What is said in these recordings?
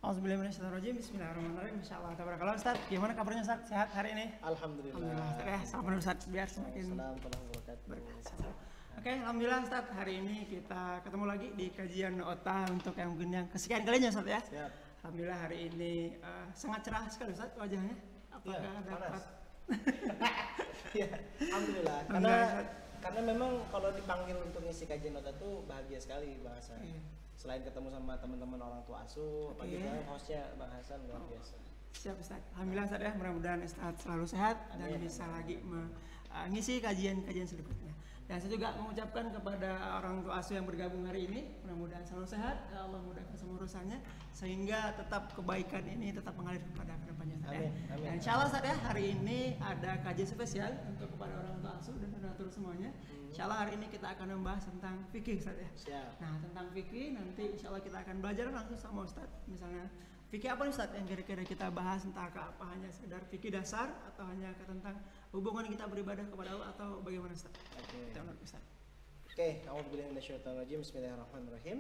Auzubillahiminasyaitonirrajim. Bismillahirrahmanirrahim. Insyaallah tabarakallah. Ustaz, gimana kabarnya Ustaz? Sehat hari ini? Alhamdulillah. Alhamdulillah Ustaz ya. Salam Ustaz biar semakin berkah. Oke, alhamdulillah Ustaz. Hari ini kita ketemu lagi di kajian OTA untuk yang mungkin yang kesekian kalinya Ustaz ya. Siap. Alhamdulillah hari ini sangat cerah sekali Ustaz wajahnya. Apakah Ya, dapat? Ya, alhamdulillah. Karena memang kalau dipanggil untuk ngisi kajian OTA tuh bahagia sekali Bang Hasan. Selain ketemu sama teman-teman orang tua asuh, apalagi hostnya Bang Hasan luar biasa. Siap Ustaz. Alhamdulillah Ustaz ya, mudah-mudahan Ustaz selalu sehat dan bisa lagi mengisi kajian-kajian selanjutnya. Dan saya juga mengucapkan kepada orang tua asuh yang bergabung hari ini, mudah-mudahan selalu sehat, ya Allah mudahkan semua urusannya sehingga tetap kebaikan ini tetap mengalir kepada kedepannya. Amin. Amin. Dan insya Allah Ustaz ya, hari ini ada kajian spesial untuk kepada orang tua asuh dan donatur semuanya. Insya Allah hari ini kita akan membahas tentang fikih Ustaz ya. Siap. Nah tentang fikih nanti insya Allah kita akan belajar langsung sama Ustaz. Misalnya fikih apa nih Ustaz yang kira-kira kita bahas, entah apa hanya sekedar fikih dasar atau hanya tentang hubungan kita beribadah kepada Allah atau bagaimana Ustaz? Kita menurut Ustaz. Oke, Auzubillahiminasyaitonirrajim. Bismillahirrahmanirrahim.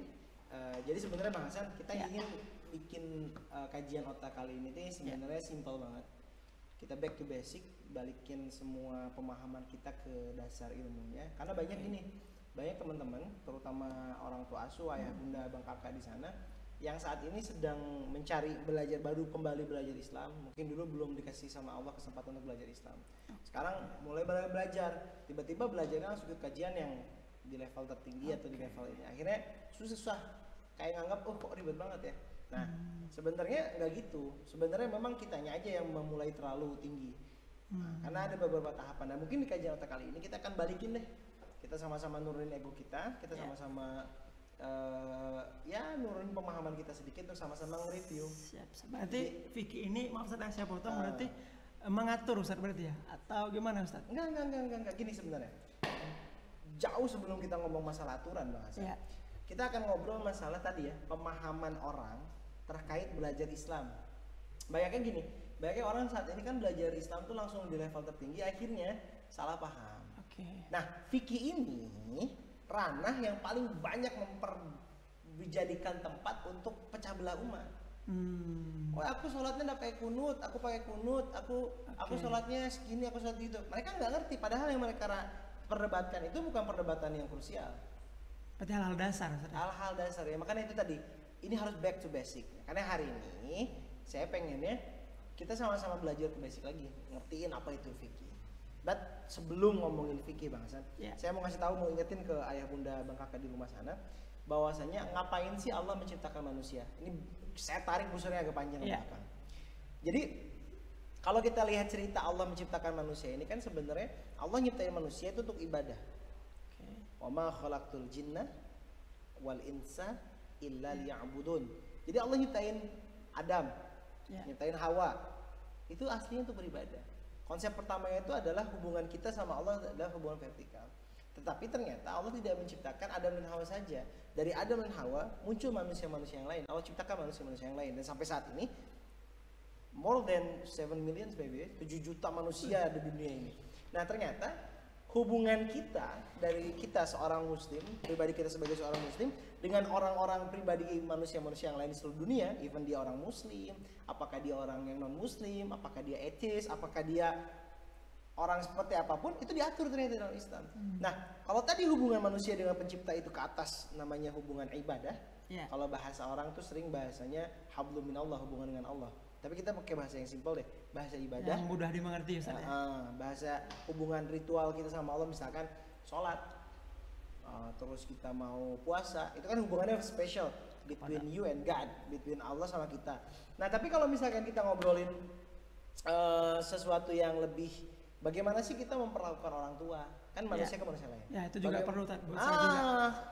Jadi sebenarnya Bang Hasan kita ingin bikin kajian otak kali ini tuh sebenarnya simpel banget. Kita back to basic, balikin semua pemahaman kita ke dasar ilmunya. Karena banyak banyak teman-teman, terutama orang tua asuh, ayah bunda, abang kakak di sana yang saat ini sedang mencari baru kembali belajar Islam. Mungkin dulu belum dikasih sama Allah kesempatan untuk belajar Islam. Sekarang mulai belajar, tiba-tiba belajarnya langsung ke kajian yang di level tertinggi atau di level ini. Akhirnya susah, kayak nganggap kok ribet banget ya. Nah, sebenarnya nggak gitu. Sebenarnya memang kitanya aja yang memulai terlalu tinggi. Nah, karena ada beberapa tahapan. Nah, mungkin di kajian otak kali ini kita akan balikin deh. Kita sama-sama nurunin ego kita sama-sama nurunin pemahaman kita sedikit untuk sama-sama nge-review. Siap. Berarti fikih ini, maaf Ustaz saya potong, berarti mengatur Ustaz berarti ya? Atau gimana Ustaz? Enggak. Gini sebenarnya. Jauh sebelum kita ngomong masalah aturan Bang Hasan. Kita akan ngobrol masalah tadi ya, pemahaman orang terkait belajar Islam. Banyaknya orang saat ini kan belajar Islam tuh langsung di level tertinggi, akhirnya salah paham. Nah, fikih ini ranah yang paling banyak dijadikan tempat untuk pecah belah umat. Oh, aku sholatnya pakai kunut, aku sholatnya segini, aku sholat gitu. Mereka nggak ngerti, padahal yang mereka perdebatkan itu bukan perdebatan yang krusial. Berarti hal-hal dasar. Hal-hal dasar ya, makanya itu tadi. Ini harus back to basic. Karena hari ini saya pengennya kita sama-sama belajar ke basic lagi, ngertiin apa itu fikih. But sebelum ngomongin fikih Bang Hasan, saya mau mau ingetin ke ayah bunda bang kakak di rumah sana, bahwasanya ngapain sih Allah menciptakan manusia? Ini saya tarik busurnya agak panjang ke belakang. Jadi kalau kita lihat cerita Allah menciptakan manusia ini kan sebenarnya Allah nyiptain manusia itu untuk ibadah. Wa ma khalaqtul jinna wal insa illa liya'budun. Jadi Allah nyiptain Adam, nyiptain Hawa. Itu aslinya untuk beribadah. Konsep pertamanya itu adalah hubungan kita sama Allah adalah hubungan vertikal. Tetapi ternyata Allah tidak menciptakan Adam dan Hawa saja. Dari Adam dan Hawa muncul manusia-manusia yang lain. Allah ciptakan manusia-manusia yang lain. Dan sampai saat ini more than 7 million baby, 7 juta manusia ada di dunia ini. Nah, ternyata hubungan kita dari kita seorang muslim, pribadi kita sebagai seorang muslim dengan orang-orang pribadi manusia-manusia yang lain di seluruh dunia, even dia orang muslim, apakah dia orang yang non muslim, apakah dia ateis, apakah dia orang seperti apapun, itu diatur ternyata dalam Islam. Nah, kalau tadi hubungan manusia dengan pencipta itu ke atas namanya hubungan ibadah. Kalau bahasa orang tuh sering bahasanya hablum minallah, hubungan dengan Allah. Tapi kita pakai bahasa yang simpel deh, bahasa ibadah yang mudah dimengerti Ustaz. Bahasa hubungan ritual kita sama Allah, misalkan sholat, terus kita mau puasa, itu kan hubungannya special between you and God, between Allah sama kita. Nah, tapi kalau misalkan kita ngobrolin sesuatu yang lebih, bagaimana sih kita memperlakukan orang tua? Kan manusia ke manusia lain. Ya, itu juga perlu buat saya juga.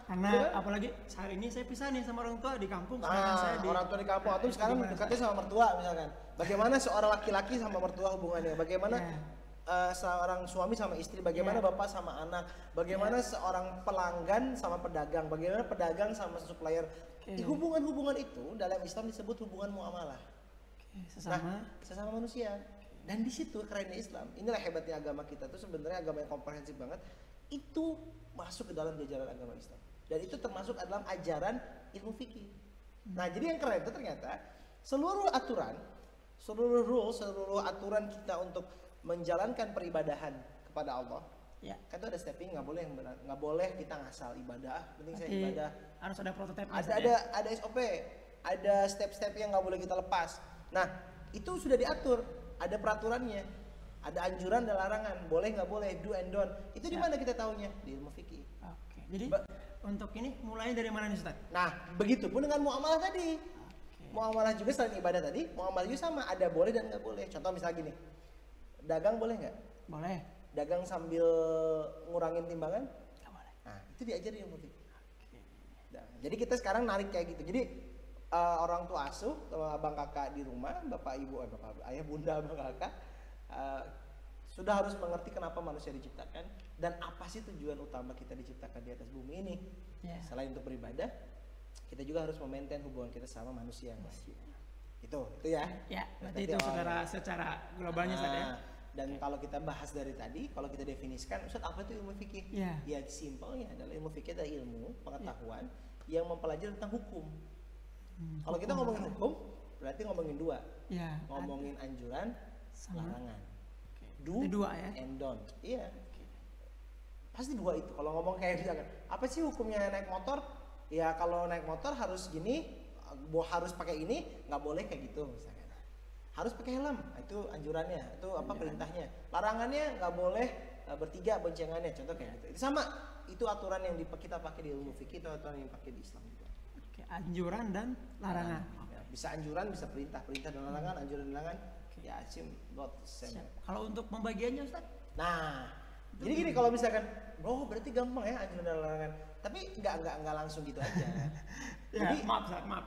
Karena apalagi hari ini saya pisah nih sama orang tua di kampung. Saya orang tua di kampung, atau sekarang dekatnya sama mertua misalkan. Bagaimana seorang laki-laki sama mertua hubungannya? Bagaimana seorang suami sama istri? Bagaimana bapak sama anak? Bagaimana seorang pelanggan sama pedagang? Bagaimana pedagang sama supplier? Hubungan-hubungan itu dalam Islam disebut hubungan muamalah. Sesama manusia. Dan di situ kerennya Islam. Inilah hebatnya agama kita tuh, sebenarnya agama yang komprehensif banget. Itu masuk ke dalam ajaran agama Islam. Dan itu termasuk dalam ajaran ilmu fikih. Nah, jadi yang keren itu ternyata seluruh aturan, seluruh rules, seluruh aturan kita untuk menjalankan peribadahan kepada Allah, Ya. kan itu ada stepping, nggak boleh kita ngasal ibadah. Penting saya Berarti ibadah. harus ada prototipe. Ada SOP, ada step-step yang nggak boleh kita lepas. Nah, itu sudah diatur, ada peraturannya, ada anjuran dan larangan, boleh nggak boleh, do and don't. Itu di Ya. mana kita tahunya? Di ilmu fikih. Oke. Jadi Ba- untuk ini mulai dari mana nih Ustaz? Nah, begitupun dengan muamalah tadi. Oke. Muamalah juga selain ibadah tadi, muamalah juga sama, ada boleh dan nggak boleh. Contoh misalnya gini, dagang boleh nggak? Boleh. Dagang sambil ngurangin timbangan? Nggak boleh. Nah, itu diajarin ilmu fikih. Oke. Nah, jadi kita sekarang narik kayak gitu. Jadi orang tua asuh, abang kakak di rumah, bapak ibu, ayah bunda, abang kakak sudah harus mengerti kenapa manusia diciptakan dan apa sih tujuan utama kita diciptakan di atas bumi ini. Ya. Selain untuk beribadah, kita juga harus memaintain hubungan kita sama manusia yang lain. Itu ya. Ya, berarti Berarti itu awalnya. secara globalnya Ustaz ya. Dan kalau kita bahas dari tadi, kalau kita definisikan, Ustaz apa itu ilmu fikih? Iya. Ya simpelnya adalah ilmu fikih adalah ilmu pengetahuan yang mempelajari tentang hukum. Kalau kita ngomongin hukum, berarti ngomongin dua, Ya. ngomongin anjuran, Sama. larangan, Oke. do Itu dua ya. and don't. Iya, pasti dua itu. Kalau ngomong kayak misalkan, apa sih hukumnya naik motor? Ya kalau naik motor harus gini, harus pakai ini, nggak boleh kayak gitu misalkan. Harus pakai helm, itu anjurannya, itu apa perintahnya. Larangannya nggak boleh bertiga boncengannya, contoh kayak gitu. Itu sama, itu aturan yang kita pakai di ilmu fikih, itu aturan yang dipakai di Islam juga. Oke, anjuran dan larangan. Ya, bisa anjuran, bisa perintah dan larangan, anjuran dan larangan. Ya, assume both same. Siap. Kalau untuk pembagiannya Ustaz? Nah, jadi gini kalau misalkan, bro berarti gampang ya anjuran dan larangan. Tapi nggak langsung gitu aja. Ya, Jadi, maaf Ustaz, maaf.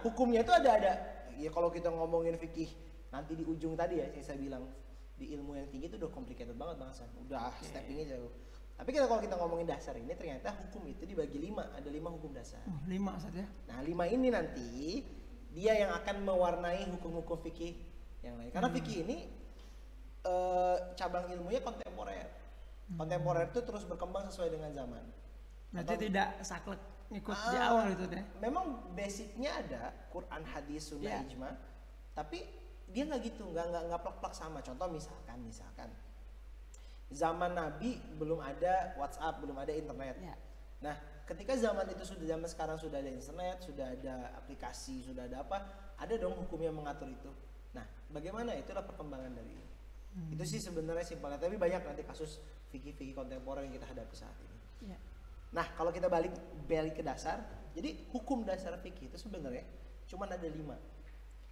hukumnya itu ada. Ya kalau kita ngomongin fikih nanti di ujung tadi ya, yang saya bilang di ilmu yang tinggi itu udah complicated banget bahasan. Udah steppingnya jauh. Tapi kalau kita ngomongin dasar ini ternyata hukum itu dibagi 5, ada 5 hukum dasar. 5 Ustaz ya. Nah 5 ini nanti dia yang akan mewarnai hukum-hukum fikih yang lain. Karena fikih ini cabang ilmunya kontemporer. Kontemporer itu terus berkembang sesuai dengan zaman. Berarti tidak saklek ngikut di awal itu ya. Memang basicnya ada Quran, hadis, sunnah, Ya. ijma, tapi dia nggak gitu, nggak plak-plak sama. Contoh misalkan zaman Nabi belum ada WhatsApp, belum ada internet. Ya. Nah, ketika zaman sekarang sudah ada internet, sudah ada aplikasi, sudah ada apa, ada dong hukum yang mengatur itu. Nah, bagaimana? Itulah perkembangan dari ini. Itu sih sebenarnya simpelnya, tapi banyak nanti kasus fikih-fikih kontemporer yang kita hadapi saat ini. Ya. Nah, kalau kita balik ke dasar, jadi hukum dasar fikih itu sebenarnya cuma ada 5.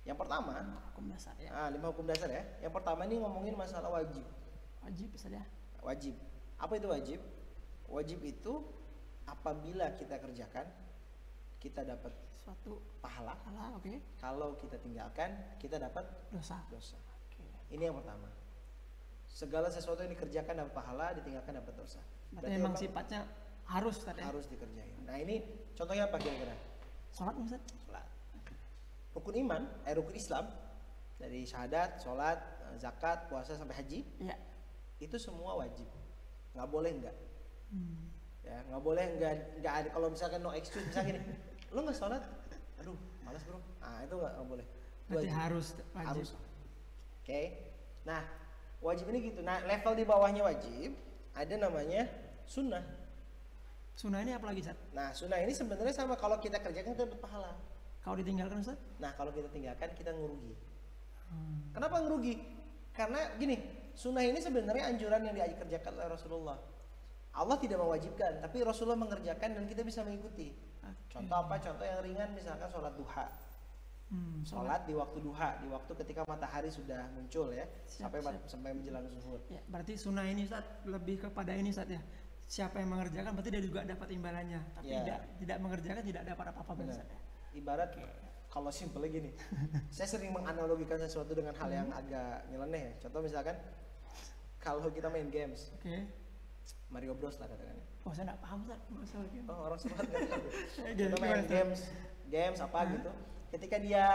Yang pertama, Hukum dasar ya. 5 hukum dasar ya. Yang pertama ini ngomongin masalah wajib. Wajib Ustaz ya. Wajib. Apa itu wajib? Wajib itu apabila kita kerjakan, kita dapat Suatu pahala. salah, oke. Kalau kita tinggalkan, kita dapat Dosa. dosa. Oke. Ini yang pertama. Segala sesuatu yang dikerjakan dapat pahala, ditinggalkan dapat dosa. Berarti memang sifatnya harus Ustaz ya. harus dikerjain. Nah, ini contohnya apa kira-kira? Sholat Ustaz. Sholat. Rukun iman, rukun Islam dari syahadat, sholat, zakat, puasa sampai haji, Iya. itu semua wajib. Nggak boleh enggak. Hmm. Ya, nggak boleh nggak ada. Kalau misalkan no excuse, misalnya gini, lo nggak sholat, aduh, malas bro. Ah, itu nggak boleh. Itu Berarti wajib. harus wajib. Harus. Oke. Nah, wajib ini gitu. Nah, level di bawahnya wajib ada namanya sunnah. Sunnah ini apa lagi Ustaz? Nah, sunnah ini sebenarnya sama, kalau kita kerjakan kita dapat pahala. Kalau ditinggalkan Ustaz? Nah, kalau kita tinggalkan kita ngerugi. Hmm. Kenapa ngerugi? Karena gini, sunnah ini sebenarnya anjuran yang dikerjakan oleh Rasulullah. Allah tidak mewajibkan, tapi Rasulullah mengerjakan dan kita bisa mengikuti. Contoh apa? Contoh yang ringan, misalkan sholat duha. Sholat di waktu duha, di waktu ketika matahari sudah muncul ya, sampai menjelang zuhur. Ya, berarti sunnah ini Ustaz lebih kepada ini Ustaz ya. Siapa yang mengerjakan berarti dia juga dapat imbalannya, tapi Ya. tidak mengerjakan tidak dapat apa-apa Benar. Ustaz ya. Ibarat kalau simpelnya gini, saya sering menganalogikan sesuatu dengan hal yang agak nyeleneh ya. Contoh misalkan kalau kita main games, Oke. Mario Bros lah katakannya. Oh, saya enggak paham Ustaz masalah game. Oh, orang sholat nggak tahu. Game, Kita main gimana, games apa gitu. Ketika dia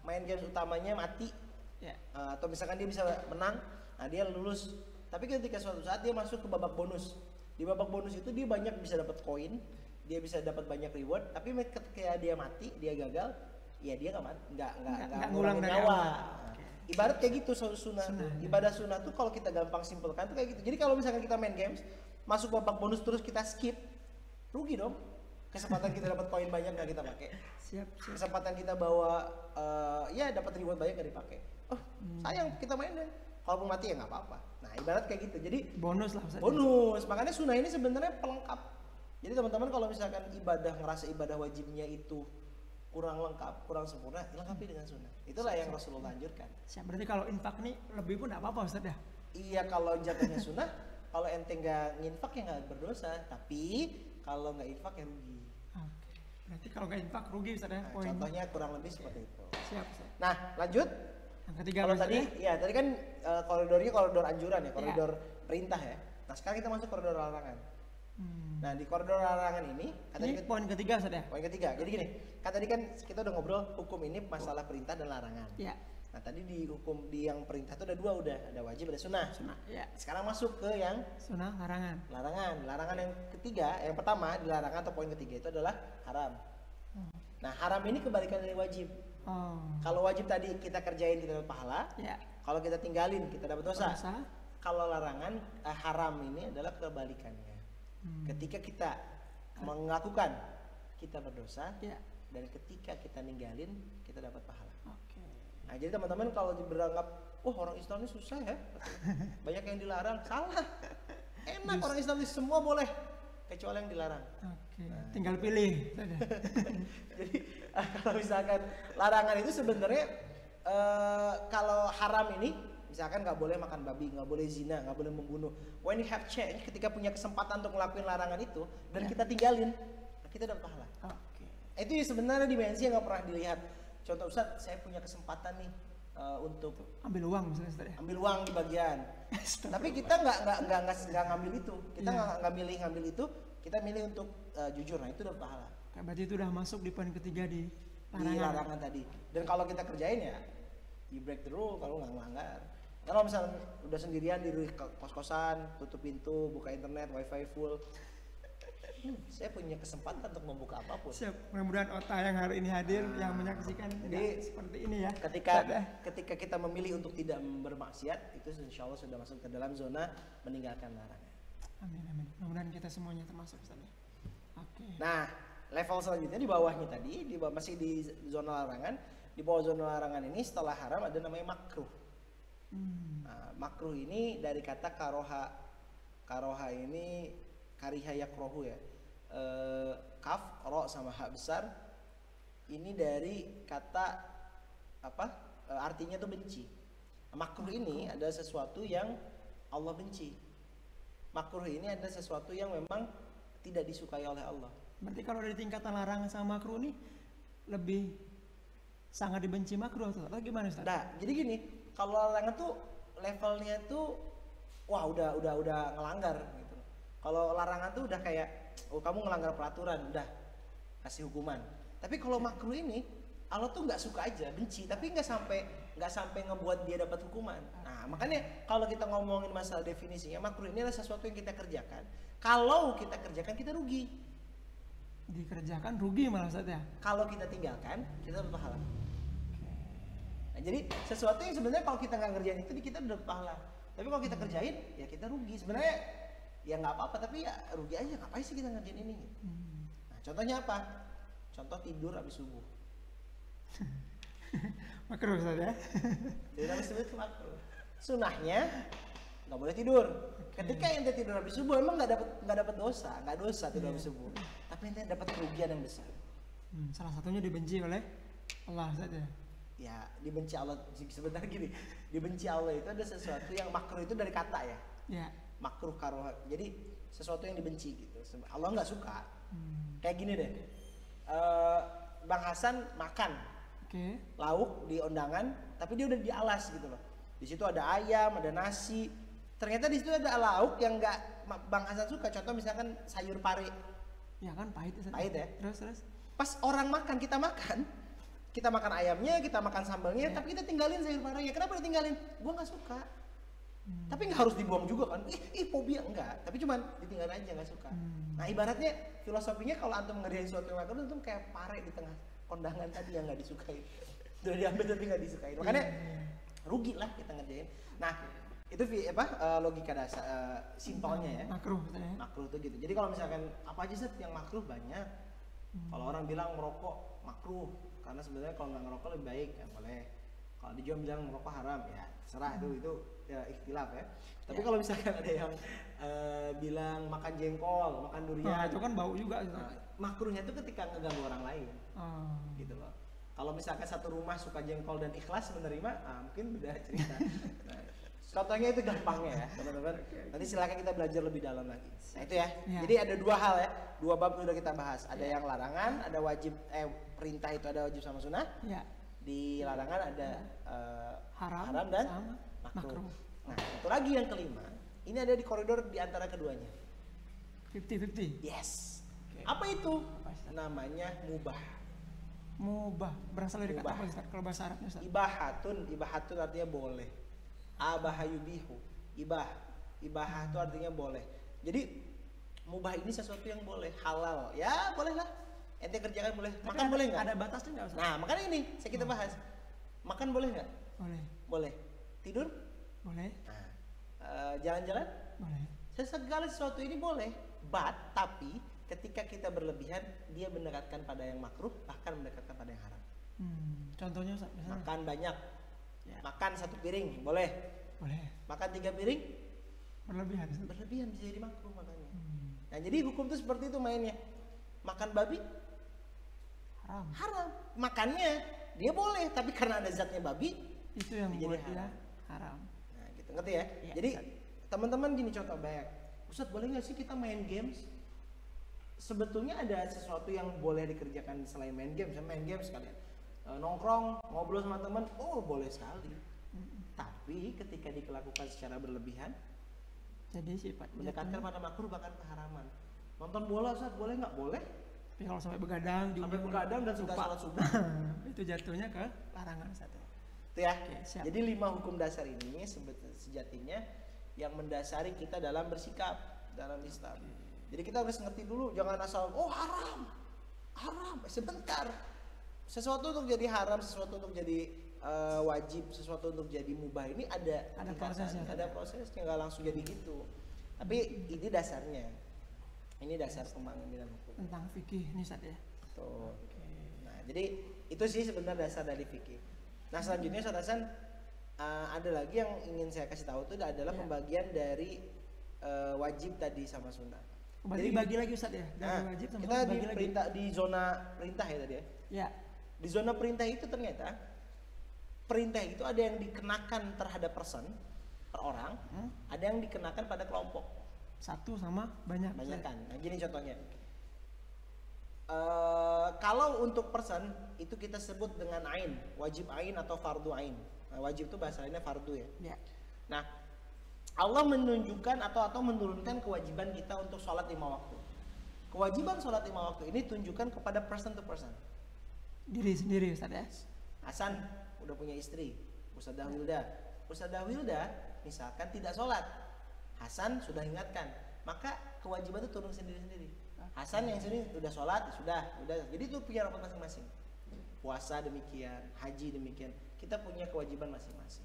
main games utamanya mati, Ya. atau misalkan dia bisa menang, nah dia lulus. Tapi ketika suatu saat dia masuk ke babak bonus, di babak bonus itu dia banyak bisa dapat koin, dia bisa dapat banyak reward. Tapi ketika dia mati, dia gagal, ya dia nggak ngulang ngulangin dari nyawa. awal. Nah, ibarat kayak gitu sunnah. Ibadah sunnah tuh kalau kita gampang simpulkan tuh kayak gitu. Jadi kalau misalkan kita main games, masuk babak bonus terus kita skip, rugi dong. Kesempatan kita dapat koin banyak nggak kita pakai. Siap. Kesempatan kita bawa ya dapat reward banyak nggak dipakai. Oh sayang kita main deh. Kalaupun mati ya nggak apa-apa. Nah ibarat kayak gitu. Jadi Bonus lah Ustaz. bonus. Makanya sunnah ini sebenarnya pelengkap. Jadi teman-teman kalau misalkan ngerasa ibadah wajibnya itu kurang lengkap, kurang sempurna, lengkapi dengan sunnah. Itulah yang Rasulullah anjurkan. Siap. Berarti kalau infak nih lebih pun nggak apa-apa Ustaz ya? Iya kalau jatuhnya sunnah, kalau ente nggak nginfak ya nggak berdosa. Tapi kalau nggak infak ya rugi. Oke. Berarti kalau nggak infak rugi Ustaz ya? Nah, Poin. contohnya kurang lebih seperti itu. Siap Ustaz. Nah lanjut. Yang ketiga Kalau Ustaz tadi, ya? ya tadi kan koridornya koridor anjuran ya, koridor perintah ya. Nah sekarang kita masuk koridor larangan. Nah di koridor larangan ini, Ini poin ketiga Ustaz ya? poin ketiga. Jadi gini, kan tadi kan kita udah ngobrol hukum ini masalah perintah dan larangan. Ya. Nah tadi di hukum di yang perintah itu ada dua udah, ada wajib ada sunnah. Sunnah. Ya. Sekarang masuk ke yang Sunnah larangan. larangan. Larangan yang ketiga, yang pertama di larangan atau poin ketiga itu adalah haram. Nah haram ini kebalikan dari wajib. Oh. Kalau wajib tadi kita kerjain kita dapat pahala, Ya. kalau kita tinggalin kita dapat dosa. Dosa. Kalau larangan haram ini adalah kebalikannya. Ketika kita melakukan kita berdosa, Ya. dan ketika kita ninggalin kita dapat pahala. Oke. Nah jadi teman-teman kalau beranggap, wah orang Islam ini susah ya, banyak yang dilarang, salah. Enak orang Islam ini semua boleh, kecuali yang dilarang. Oke. Tinggal pilih. Ustaz ya? Jadi kalau misalkan larangan itu sebenarnya kalau haram ini misalkan nggak boleh makan babi, nggak boleh zina, nggak boleh membunuh. When you have chance, ketika punya kesempatan untuk ngelakuin larangan itu dan kita tinggalin, kita dapat pahala. Oke. Itu sebenarnya dimensi yang nggak pernah dilihat. Contoh Ustaz, saya punya kesempatan nih untuk Ambil uang misalnya Ustaz ya? ambil uang di bagian. Tapi kita nggak ngambil itu. Kita nggak milih ngambil itu. Kita milih untuk jujur. Nah itu dapat pahala. Berarti itu udah masuk di poin ketiga di Di larangan tadi. Dan kalau kita kerjain ya, you break the rule kalau nggak melanggar. Kalau misalnya udah sendirian di kos-kosan, tutup pintu, buka internet, wifi full, saya punya kesempatan untuk membuka apapun. Siap. Mudah-mudahan Ota yang hari ini hadir yang menyaksikan Jadi, seperti ini ya. Ketika kita memilih untuk tidak bermaksiat, itu insya Allah sudah masuk ke dalam zona meninggalkan larangan. Amin amin. Mudah-mudahan kita semuanya termasuk Ustaz ya. Oke. Nah, level selanjutnya di bawahnya tadi, masih di zona larangan. Di bawah zona larangan ini setelah haram ada namanya makruh. Nah, makruh ini dari kata karoha. Karoha ini kariha yakrohu ya. Kaf, ro sama ha besar. Ini dari kata apa? Artinya tuh benci. Makruh ini adalah sesuatu yang Allah benci. Makruh ini adalah sesuatu yang memang tidak disukai oleh Allah. Berarti kalau dari tingkatan larangan sama makruh nih lebih sangat dibenci makruh atau gimana Ustaz? Nah, jadi gini, kalau larangan tuh levelnya tuh wah udah ngelanggar gitu. Kalau larangan tuh udah kayak oh kamu ngelanggar peraturan, udah kasih hukuman. Tapi kalau makruh ini Allah tuh nggak suka aja, benci, tapi nggak sampai ngebuat dia dapat hukuman. Nah, makanya kalau kita ngomongin masalah definisinya, makruh ini adalah sesuatu yang kita kerjakan. Kalau kita kerjakan kita rugi. Dikerjakan rugi malah Ustaz ya. Kalau kita tinggalkan kita dapat pahala. Nah, jadi sesuatu yang sebenarnya kalau kita nggak ngerjain itu kita dapat pahala. Tapi kalau kita kerjain ya kita rugi. Sebenarnya ya nggak apa-apa tapi ya rugi aja. Ngapain sih kita ngerjain ini? Nah, contohnya apa? Contoh tidur habis subuh. Makruh Ustaz ya. Tidur habis subuh itu makruh. Sunahnya nggak boleh tidur. Ketika ente tidur habis subuh emang nggak dapat dosa, nggak dosa tidur habis subuh. Tapi ente dapat kerugian yang besar. Salah satunya dibenci oleh Allah Ustaz ya. Ya dibenci Allah sebentar gini. Dibenci Allah itu ada sesuatu yang makruh itu dari kata ya. Ya. Makruh karoha. Jadi sesuatu yang dibenci gitu. Allah nggak suka. Kayak gini deh. Bang Hasan makan lauk di undangan, tapi dia udah di alas gitu loh. Di situ ada ayam, ada nasi. Ternyata di situ ada lauk yang nggak Bang Hasan suka. Contoh misalkan sayur pare. Ya kan pahit Ustaz. Pahit ya. Terus. Pas orang makan, kita makan ayamnya, kita makan sambalnya, tapi kita tinggalin sayur parenya. Kenapa ditinggalin? Gua nggak suka. Tapi nggak harus dibuang juga kan? Fobia enggak. Tapi cuman ditinggalin aja nggak suka. Nah ibaratnya filosofinya kalau antum ngerjain sesuatu yang makruh, antum kayak pare di tengah kondangan tadi yang nggak disukai. Udah diambil tapi nggak disukai. Makanya rugi lah kita ngerjain. Nah, itu logika dasar simpelnya ya. Makruh ya. Makruh tuh gitu. Jadi kalau misalkan apa aja sih yang makruh banyak. Kalau orang bilang merokok makruh karena sebenarnya kalau nggak ngerokok lebih baik ya boleh. Kalau dia bilang merokok haram ya terserah itu ya ikhtilaf ya. Tapi kalau misalkan ada yang bilang makan jengkol, makan durian, itu kan bau juga. Nah, makruhnya itu ketika ngeganggu orang lain. Gitu loh. Kalau misalkan satu rumah suka jengkol dan ikhlas menerima, mungkin beda cerita. Nah, contohnya itu gampangnya ya, teman-teman. Nanti silakan kita belajar lebih dalam lagi. Nah itu ya. Jadi ada 2 hal ya, 2 bab sudah kita bahas. Ada yang larangan, ada wajib perintah itu ada wajib sama sunnah. Ya. Di larangan ada haram dan makruh. Nah itu lagi yang kelima. Ini ada di koridor di antara keduanya. 50-50. Yes. Apa itu? Namanya mubah. Mubah berasal dari kata apa Ustaz? Kalau bahasa Arabnya Ustaz? Ibahatun artinya boleh. Abaha yubihu. Ibahah itu artinya boleh. Jadi mubah ini sesuatu yang boleh, halal. Ya, boleh lah. Ente kerjakan boleh. Makan boleh nggak? Ada batasnya nggak Ustaz? Nah, makanya ini kita bahas. Makan boleh nggak? Boleh. Boleh. Tidur? Boleh. Nah, jalan-jalan? Boleh. Segala sesuatu ini boleh. Tapi ketika kita berlebihan, dia mendekatkan pada yang makruh, bahkan mendekatkan pada yang haram. Contohnya Ustaz, misalnya? Makan banyak, Ya. makan 1 piring, boleh. Boleh. Makan 3 piring, Berlebihan Ustaz. berlebihan bisa jadi makruh makanya. Nah jadi hukum itu seperti itu mainnya. Makan babi, haram. Makannya dia boleh, tapi karena ada zatnya babi, itu yang jadi buat dia haram. Nah gitu, ngerti ya? Ya, Jadi teman-teman gini contoh baik. Ustadz boleh nggak sih kita main games? Sebetulnya ada sesuatu yang boleh dikerjakan selain main game. Saya main game sekalian nongkrong, ngobrol sama teman, boleh sekali. Tapi ketika dilakukan secara berlebihan, Jadi sifat mendekatkan pada makruh bahkan keharaman. Nonton bola Ustadz boleh nggak? Boleh. Tapi kalau sampai begadang, Sampai begadang dan sudah sholat subuh, itu jatuhnya ke larangan Ustaz. itu ya. Oke, siap. Jadi 5 hukum dasar ini sejatinya yang mendasari kita dalam bersikap dalam Islam. Jadi kita harus ngerti dulu, jangan asal haram, sebentar. Sesuatu untuk jadi haram, sesuatu untuk jadi wajib, sesuatu untuk jadi mubah ini ada prosesnya. Ada prosesnya, nggak langsung jadi gitu. Tapi ini dasarnya. Ini dasar pembangunan dalam hukum. Tentang fikih ini Ustaz ya. Tuh. Nah, jadi itu sih sebenarnya dasar dari fikih. Nah, selanjutnya Ustaz Hasan ada lagi yang ingin saya kasih tahu itu adalah pembagian dari wajib tadi sama sunnah. Jadi bagi lagi Ustaz ya, dari wajib sama kita sunnah di bagi lagi. perintah di zona perintah ya tadi ya. Ya. Di zona perintah itu ternyata perintah itu ada yang dikenakan terhadap person per orang, ada yang dikenakan pada kelompok. Satu sama banyak. Banyakan. Nah, gini contohnya. Kalau untuk person itu kita sebut dengan ain, wajib ain atau fardu ain. Nah, wajib itu bahasa lainnya fardu ya. Nah, Allah menunjukkan atau menurunkan kewajiban kita untuk sholat 5 waktu. Kewajiban sholat 5 waktu ini tunjukkan kepada person to person. Diri sendiri Ustaz ya. Hasan udah punya istri, Ustadzah Wilda misalkan tidak sholat, Hasan sudah ingatkan, maka kewajiban itu turun sendiri-sendiri. Hasan yang sini udah sholat, sudah, jadi itu punya rapat masing-masing. Puasa demikian, haji demikian, kita punya kewajiban masing-masing.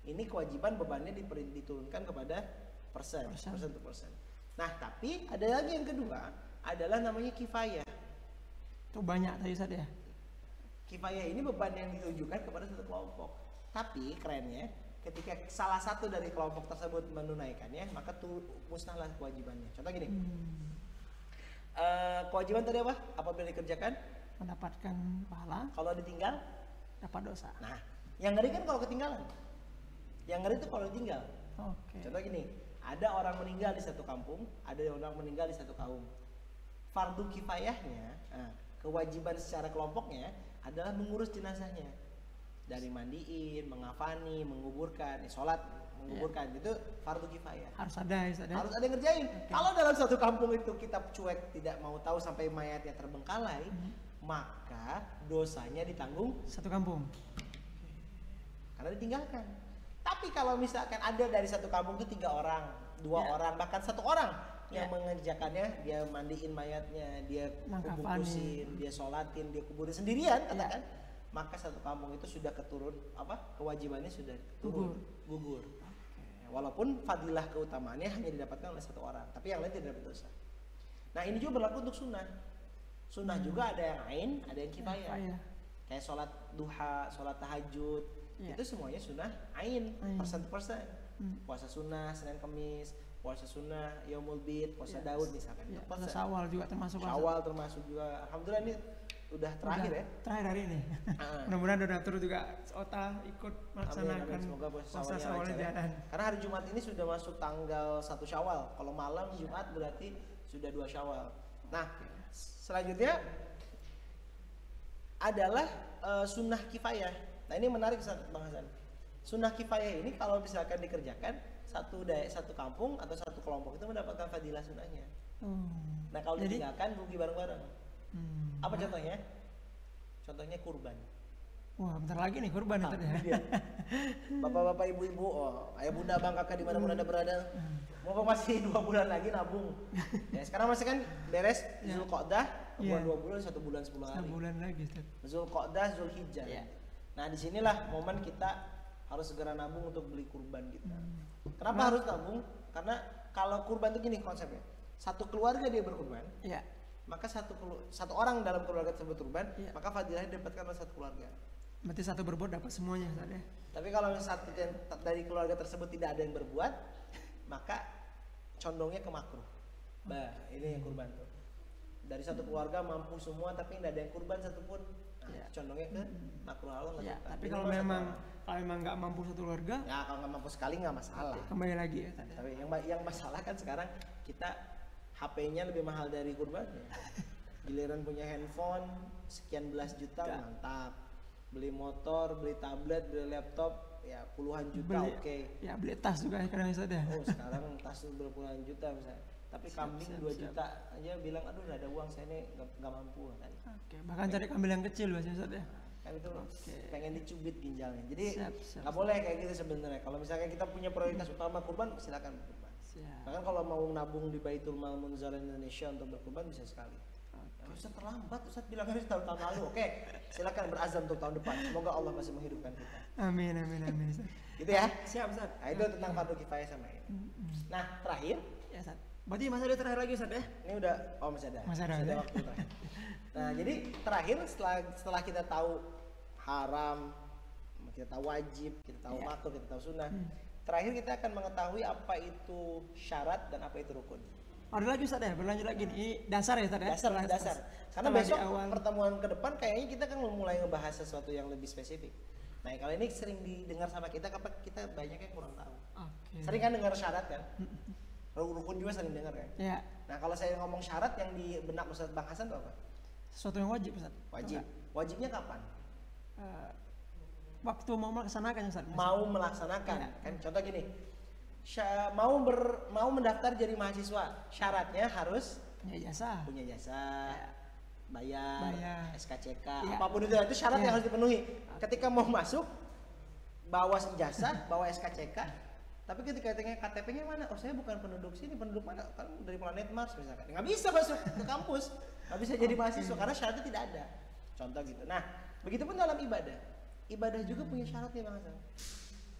Ini kewajiban bebannya diturunkan kepada person to person. Nah, tapi ada lagi yang kedua, adalah namanya kifayah. Itu banyak tadi Ustaz ya. Kifayah ini beban yang ditujukan kepada satu kelompok. Tapi kerennya, ketika salah satu dari kelompok tersebut menunaikannya, maka musnahlah kewajibannya. Contoh gini, kewajiban tadi apa? Apabila dikerjakan, Mendapatkan pahala. kalau ditinggal, Dapat dosa. nah, yang ngeri kan kalau ketinggalan. Yang ngeri itu kalau ditinggal. Oke. Contoh gini, ada orang meninggal di satu kampung, ada orang meninggal di satu kaum. Fardu kifayahnya, kewajiban secara kelompoknya adalah mengurus jenazahnya. Dari mandiin, mengafani, menguburkan, sholat, menguburkan, itu fardu kifayah. Harus ada ya Ustaz ya. Harus ada yang ngerjain. Kalau dalam satu kampung itu kita cuek, tidak mau tahu sampai mayatnya terbengkalai, maka dosanya ditanggung Satu kampung. karena ditinggalkan. Tapi kalau misalkan ada dari satu kampung itu 3 orang, 2 orang, bahkan 1 orang yang mengerjakannya, dia mandiin mayatnya, dia bungkusin, dia sholatin, dia kuburin sendirian katakan, maka satu kampung itu sudah kewajibannya sudah gugur. Walaupun fadilah keutamaannya hanya didapatkan oleh satu orang, tapi yang lain tidak dapat dosa. Nah ini juga berlaku untuk sunnah. Sunnah juga ada yang ain, ada yang kifayah. Kayak sholat duha, sholat tahajud, itu semuanya sunnah ain, persen. Puasa sunnah Senin Kamis, puasa sunnah Yaumul Bid, puasa Daud misalkan. Puasa Syawal juga termasuk. Syawal termasuk juga. Alhamdulillah ini udah terakhir ya. Terakhir hari ini. Mudah-mudahan donatur juga Ota ikut melaksanakan puasa Syawal jalan. Karena hari Jumat ini sudah masuk tanggal 1 Syawal. Kalau malam Jumat berarti sudah 2 Syawal. Nah, selanjutnya adalah sunnah kifayah. Nah, ini menarik Bang Hasan. Sunnah kifayah ini kalau misalkan dikerjakan satu kampung atau satu kelompok itu mendapatkan fadilah sunnahnya. Nah, kalau ditinggalkan rugi bareng-bareng. Apa contohnya? Contohnya kurban. Wah, bentar lagi nih kurban itu ya. Bapak-bapak, ibu-ibu, ayah bunda, bang, kakak dimanapun anda berada, mau masih 2 bulan lagi nabung. Ya, sekarang masih kan beres Zulqa'dah, 2 bulan, 1 bulan 10 hari. 1 bulan lagi. Zulqa'dah, Zulhijjah. Nah, disinilah momen kita harus segera nabung untuk beli kurban kita. Kenapa harus nabung? Karena kalau kurban itu gini konsepnya, satu keluarga dia berkurban, maka satu orang dalam keluarga tersebut berkurban, maka fadilahnya didapatkan oleh satu keluarga. Berarti satu berbuat dapat semuanya saja. Tapi kalau satu dari keluarga tersebut tidak ada yang berbuat, maka condongnya ke makruh. Ini yang kurban tuh. Dari satu keluarga mampu semua tapi tidak ada yang kurban satupun, condongnya ke makruh. Allah nggak suka. Tapi kalau memang nggak mampu satu keluarga, ya kalau nggak mampu sekali nggak masalah. Kembali lagi ya tadi. Tapi yang masalah kan sekarang kita HP-nya lebih mahal dari kurbannya. Giliran punya handphone sekian belas juta mantap. Beli motor, beli tablet, beli laptop ya puluhan juta oke. Ya beli tas juga kadang saja. Oh sekarang tas berpuluhan juta misalnya. Tapi kambing 2 juta aja bilang aduh nggak ada uang saya ini nggak mampu kan. Bahkan cari kambing yang kecil biasanya saja. Kan itu pengen dicubit ginjalnya. Jadi nggak boleh kayak gitu sebenarnya. Kalau misalnya kita punya prioritas utama kurban silakan berkurban. Bahkan kalau mau nabung di Baitul Mal Munzalan Indonesia untuk berkurban bisa sekali. Ustaz terlambat, Ustaz bilang harus tahun lalu. Oke, silakan berazam untuk tahun depan. Semoga Allah masih menghidupkan kita. Amin. Gitu ya? Siap Ustaz. Nah, itu tentang fardu kifayah sama ini. Nah, terakhir. Ya Ustaz. Berarti masih ada terakhir lagi Ustaz ya? Ini udah, masih ada. Masih ada waktu terakhir. Nah, jadi terakhir setelah kita tahu haram, kita tahu wajib, kita tahu makruh, kita tahu sunnah. Terakhir kita akan mengetahui apa itu syarat dan apa itu rukun. Ada lagi Ustaz ya, berlanjut lagi nih. Ini dasar ya Ustaz ya? Dasar. Karena besok pertemuan ke depan kayaknya kita kan mulai ngebahas sesuatu yang lebih spesifik. Nah, kalau ini sering didengar sama kita banyak yang kurang tahu. Sering kan dengar syarat kan? Rukun juga sering dengar kan? Iya. Nah, kalau saya ngomong syarat yang di benak Ustaz Bang Hasan itu apa? Sesuatu yang wajib Ustaz. Wajib. Wajibnya kapan? Waktu mau melaksanakan Ustaz. Mau melaksanakan. Kan contoh gini. Mau mendaftar jadi mahasiswa, syaratnya harus punya jasa, bayar, SKCK, apapun itu syarat yang harus dipenuhi. Ketika mau masuk, bawa jasa, bawa SKCK, tapi ketika tanya KTP-nya mana? Oh saya bukan penduduk sini, penduduk mana? Kan dari planet Mars misalkan, nggak bisa masuk ke kampus, nggak bisa jadi mahasiswa karena syaratnya tidak ada. Contoh gitu. Nah, begitupun dalam ibadah juga punya syaratnya Bang Hasan.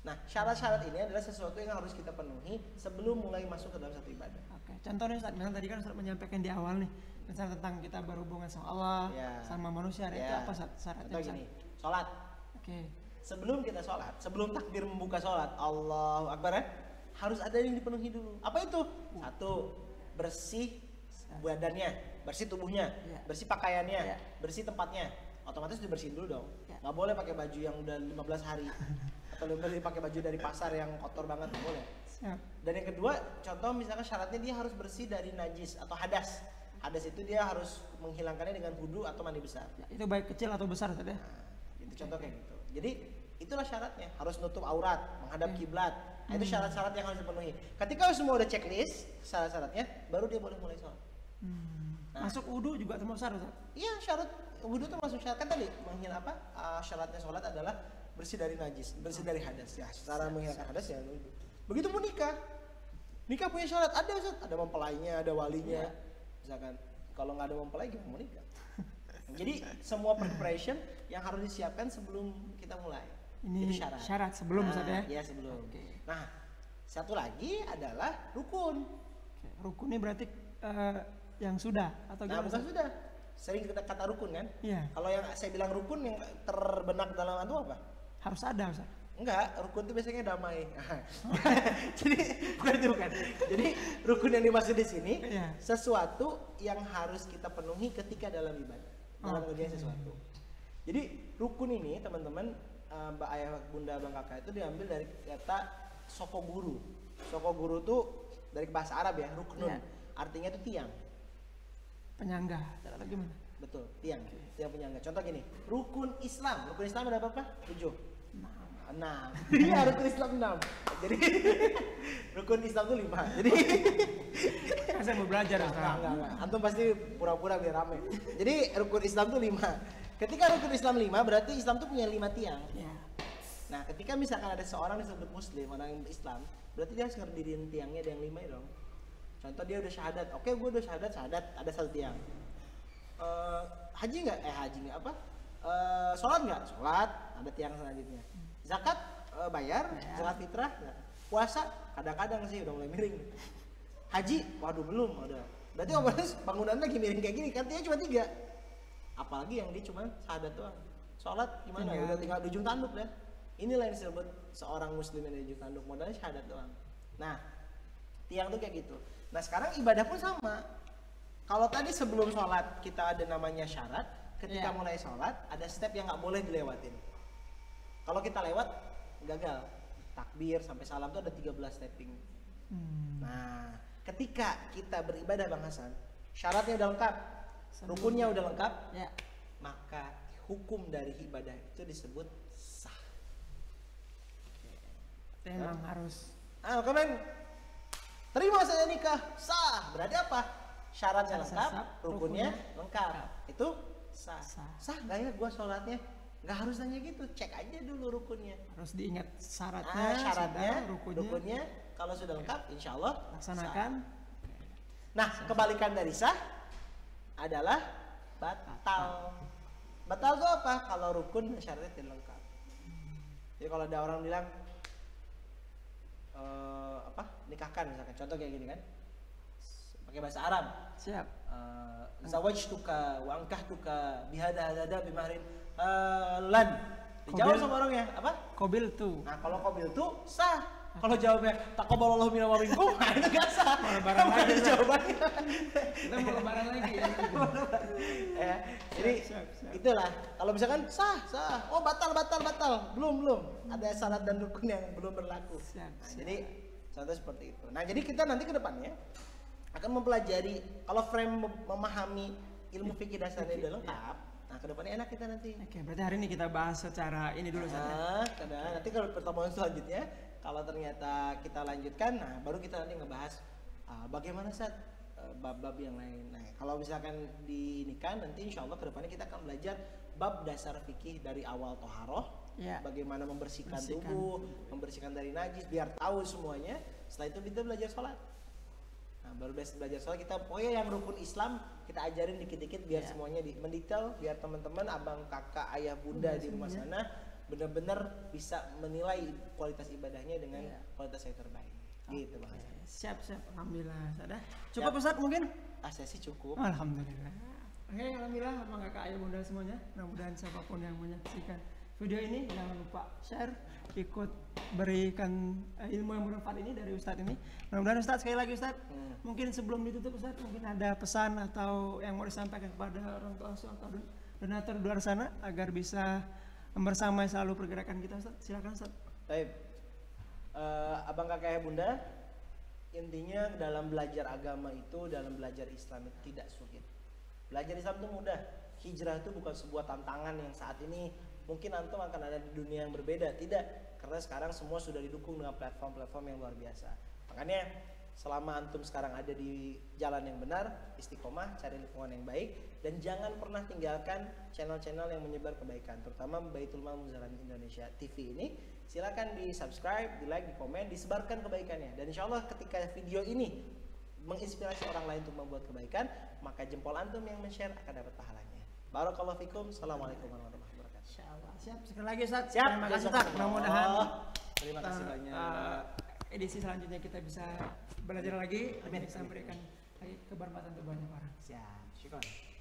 Nah, syarat-syarat ini adalah sesuatu yang harus kita penuhi sebelum mulai masuk ke dalam satu ibadah. Contohnya Ustaz, misalnya tadi kan Ustaz menyampaikan di awal nih, misalnya tentang kita berhubungan sama Allah, sama manusia, itu apa syaratnya? Contoh gini, sholat. Sebelum kita sholat, sebelum takbir membuka sholat, Allahu Akbar harus ada yang dipenuhi dulu. Apa itu? Satu, bersih badannya, bersih tubuhnya, bersih pakaiannya, bersih tempatnya. Otomatis dibersihin dulu dong. Nggak boleh pakai baju yang udah 15 hari. Atau pakai baju dari pasar yang kotor banget, nggak boleh. Dan yang kedua, contoh misalkan syaratnya dia harus bersih dari najis atau hadas. Hadas itu dia harus menghilangkannya dengan wudu atau mandi besar. Itu baik kecil atau besar tadi? Itu contoh kayak gitu. Jadi itulah syaratnya, harus nutup aurat, menghadap kiblat. Nah, itu syarat-syarat yang harus dipenuhi. Ketika semua udah checklist syarat-syaratnya, baru dia boleh mulai sholat. Nah, masuk wudu juga termasuk syarat? Iya, syarat wudu itu masuk syarat kan tadi. Syaratnya sholat adalah bersih dari najis, bersih dari hadas ya. Secara menghilangkan hadas ya wudu. Begitupun nikah Nikah punya syarat, ada Ustaz, ada mempelainya, ada walinya. Iya. Misalkan kalau nggak ada mempelai gimana mau nikah? Jadi semua preparation yang harus disiapkan sebelum kita mulai. Ini Itu syarat. sebelum Ustaz ya. Iya sebelum. Oke. Nah, satu lagi adalah rukun. Oke, rukun ini berarti yang sudah atau Nah, gimana? bukan Ustaz? sudah. Sering kita kata rukun kan? Iya, Kalau yang saya bilang rukun yang terbenak dalam itu apa? harus ada Ustaz. Enggak, rukun itu biasanya damai. Jadi bukan itu bukan. Jadi rukun yang dimaksud di sini Iya. sesuatu yang harus kita penuhi ketika dalam ibadah, dalam Oke. ngerjain sesuatu. Jadi rukun ini teman-teman, Mbak Ayah Bunda Bang Kakak itu diambil dari kata soko guru. Soko guru itu dari bahasa Arab ya, ruknun. Iya. Artinya itu tiang. Penyangga atau gimana? Betul, tiang. Tiang penyangga. Contoh gini, rukun Islam. Rukun Islam ada berapa? 7. 6. Iya, rukun Islam 6. Jadi rukun Islam itu 5. Jadi Kan saya mau belajar Ustaz. enggak. Antum pasti pura-pura biar rame. Jadi rukun Islam itu 5. Ketika rukun Islam 5 berarti Islam itu punya 5 tiang. Ya. Nah, ketika misalkan ada seorang disebut muslim, orang yang Islam, berarti dia harus ngerdiriin tiangnya ada yang 5 ya dong. Contoh dia udah syahadat. Oke, gue udah syahadat, ada 1 tiang. Haji nggak? Haji nggak apa? Sholat nggak? Sholat, ada tiang selanjutnya. Zakat bayar, zakat fitrah. Nggak. Puasa kadang-kadang sih udah mulai miring. Haji, waduh belum, udah. Berarti otomatis bangunan lagi miring kayak gini, kan tiangnya cuma 3. Apalagi yang dia cuma syahadat doang. Sholat gimana? Tinggal. Udah tinggal di ujung tanduk ya. Inilah yang disebut seorang muslim yang di ujung tanduk, modalnya syahadat doang. Nah, tiang tuh kayak gitu. Nah, sekarang ibadah pun sama. Kalau tadi sebelum sholat kita ada namanya syarat, ketika Iya. mulai sholat ada step yang nggak boleh dilewatin. Kalau kita lewat gagal. Takbir sampai salam tuh ada 13 stepping. Nah, ketika kita beribadah Bang Hasan, syaratnya udah lengkap, rukunnya udah lengkap, Ya. maka hukum dari ibadah itu disebut sah. Memang harus Komen, terima saya nikah, sah. Berarti apa? Syaratnya Sah, lengkap, sah, rukunnya rukunnya lengkap. Itu sah. Sah. Sah nggak ya gua sholatnya? Nggak harus nanya gitu, cek aja dulu rukunnya. harus diingat syaratnya, Syaratnya, sudah, rukunnya, kalau sudah lengkap, insya Allah laksanakan. Nah, kebalikan dari sah adalah batal. Batal itu apa? Kalau rukun dan syaratnya tidak lengkap. Jadi kalau ada orang bilang nikahkan misalkan, contoh kayak gini kan, pakai bahasa Arab, Siap. zawajtuka wa ankahtuka bihada hadada bimahrin lan. Dijawab Qabil. sama orangnya apa? Kobil tuh. Nah, kalau qabil tuh sah. Kalau jawabnya taqabbalallahu minna wa minkum, nah itu gak sah. Mau lebaran Karena lagi, ada Ustaz. jawabannya. Kita mau lebaran lagi ya. Ya, jadi Siap, siap. itulah. Kalau misalkan sah. Oh, batal. Belum. Ada syarat dan rukun yang belum berlaku. Siap, Nah, siap. jadi contoh seperti itu. Nah, jadi kita nanti ke depannya akan mempelajari kalau frame memahami ilmu fikih dasarnya udah lengkap. Nah, ke depannya enak kita nanti. Oke, berarti hari ini kita bahas secara ini dulu saja. Nah, nanti kalau pertemuan selanjutnya, kalau ternyata kita lanjutkan, nah baru kita nanti ngebahas bagaimana saat bab-bab yang lain. Nah, kalau misalkan di nikah nanti insya Allah kedepannya kita akan belajar bab dasar fikih dari awal toharoh, Ya. bagaimana membersihkan Bersihkan. tubuh, membersihkan dari najis, biar tahu semuanya. Setelah itu kita belajar sholat. Nah, baru belajar sholat kita, pokoknya yang rukun Islam kita ajarin dikit-dikit biar Ya. semuanya mendetail, biar teman-teman, abang, kakak, ayah, bunda di rumah sana benar-benar bisa menilai kualitas ibadahnya dengan Ya. kualitas yang terbaik. Gitu Bang Hasan. Siap. Alhamdulillah. Sudah. Cukup Ustaz mungkin? Saya sih cukup. Alhamdulillah. Oke, alhamdulillah abang kakak ayah bunda semuanya. Mudah-mudahan siapapun yang menyaksikan video ini jangan lupa share, ikut berikan ilmu yang bermanfaat ini dari Ustadz ini. Mudah-mudahan Ustadz, sekali lagi Ustadz, mungkin sebelum ditutup Ustadz, mungkin ada pesan atau yang mau disampaikan kepada orang tua asuh atau donatur di luar sana agar bisa bersamai selalu pergerakan kita Ustadz. Silakan Ustadz. Baik. Abang kakak ayah bunda, intinya dalam belajar agama itu, dalam belajar Islam itu tidak sulit. Belajar Islam itu mudah. Hijrah itu bukan sebuah tantangan yang saat ini mungkin antum akan ada di dunia yang berbeda. Tidak, karena sekarang semua sudah didukung dengan platform-platform yang luar biasa. Makanya selama antum sekarang ada di jalan yang benar, istiqomah, cari lingkungan yang baik, dan jangan pernah tinggalkan channel-channel yang menyebar kebaikan, terutama Baitul Mal Muzaran Indonesia TV ini. Silakan di subscribe, di like, di komen, disebarkan kebaikannya. Dan insya Allah ketika video ini menginspirasi orang lain untuk membuat kebaikan, maka jempol antum yang men-share akan dapat pahalanya. Barakallahu fikum. Assalamualaikum warahmatullahi wabarakatuh. Insyaallah. Siap, sekali lagi Ustaz. Siap. Terima kasih Ustaz. Mudah-mudahan Terima kasih banyak. edisi selanjutnya kita bisa belajar lagi dan bisa memberikan lagi kebermanfaatan untuk banyak orang. Siap. Syukron.